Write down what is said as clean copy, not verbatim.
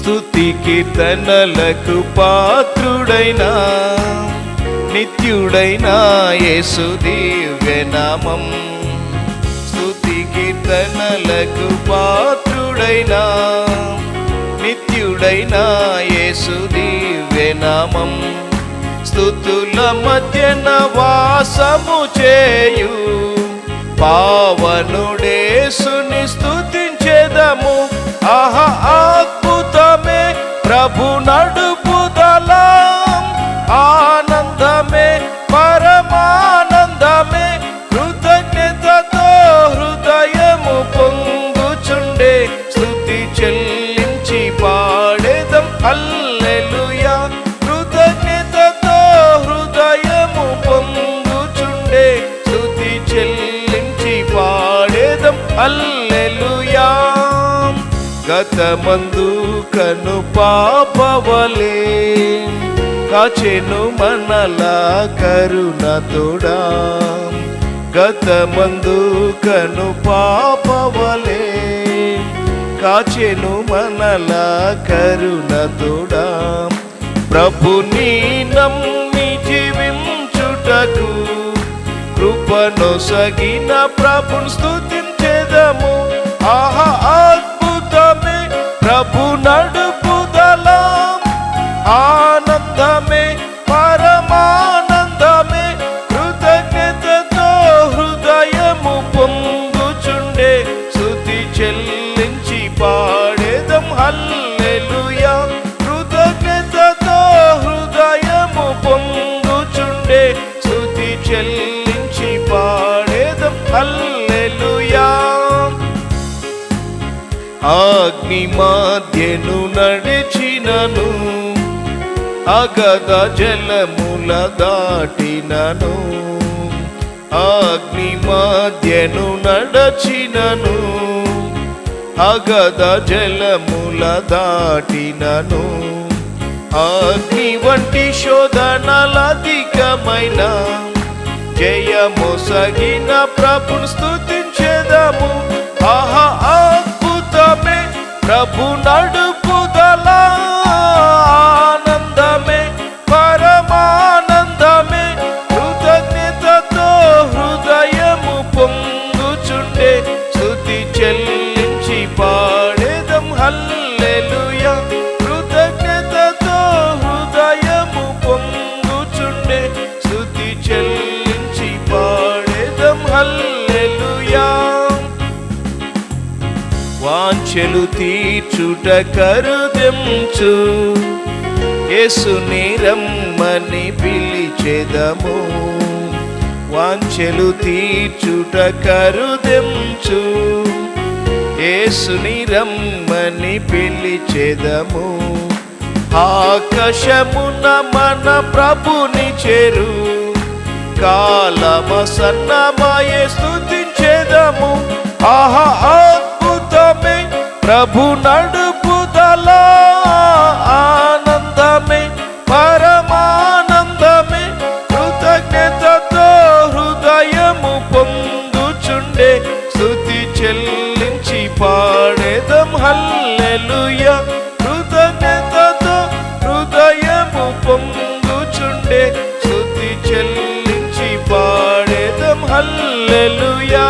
స్తుతి కీర్తనలకు పాత్రుడైన నిత్యుడైన యేసు దివ్యనామం. స్తుతి కీర్తనలకు పాత్రుడైన నిత్యుడైన యేసు దివ్యనామం. స్తుతుల మధ్యన వాసము చేయు పావనుడేసుని స్తుతించెదము. ఆహా అద్భుతమే ప్రభు నడుపుదల, ఆనందమే పరమానందమే. కృతజ్ఞతతో హృదయము పొంగుచుండే స్తుతి చెల్లించి పాడేదం హల్లెలూయా. కృతజ్ఞతతో హృదయము పొంగుచుండే స్తుతి చెల్లించి పాడేదం హల్లెలూయా. గతమందు కను పాపవలే కాచెను మనలా కరుణతోడా. గతమందు కను పాపవలే కాచెను మనలా కరుణతోడా. ప్రభుని నమ్మి జీవించుటకు కృపనొసగిన ప్రభుని స్తుతించెదము. ఆహా అద్భుతమే ప్రభు నడుపుదల, ఆనందమే పరమానందమే. కృతజ్ఞతతో హృదయము పొంగుచుండే స్తుతి చెల్లించి పాడేదం హల్లెలూయా. కృతజ్ఞతతో హృదయము పొంగుచుండే స్తుతి చెల్లించి పాడేదం హల్లెలూయా. అగ్ని మధ్యను నడిచినను, అగధ జలముల దాటినను. అగ్ని మధ్యను నడచినను, అగధ జలముల దాటినను. అగ్ని వంటి శోధనలధికమైన జయమొసగిన ప్రభుని స్తుతించెదము. ఆహా అద్భుతమే ప్రభు నడుపుదల, ఆనందమే పరమానందమే. కృతజ్ఞతతో హృదయము పొంగుచుండే స్తుతి చెల్లించి పాడేదం హల్లెలూయా. కృతజ్ఞతతో హృదయము పొంగుచుండే స్తుతి చెల్లించి పాడేదం హల్లెలూయా. వాంఛలు తీర్చుట కరుదెంచు యేసుని రమ్మని పిలిచెదము. వాంఛలు తీర్చుట కరుదెంచు యేసుని రమ్మని పిలిచెదము. ఆకాశమున మన ప్రభుని చేరు కాలమ సన్నమాయే స్తుతించెదము. ఆహా అద్భుతమే ప్రభు నడుపుదల, ఆనందమే పరమానందమే. కృతజ్ఞతతో హృదయము పొంగుచుండే స్తుతి చెల్లించి పాడేదం హల్లెలూయా. కృతజ్ఞతతో హృదయము పొంగుచుండే స్తుతి చెల్లించి పాడేదం హల్లెలూయా.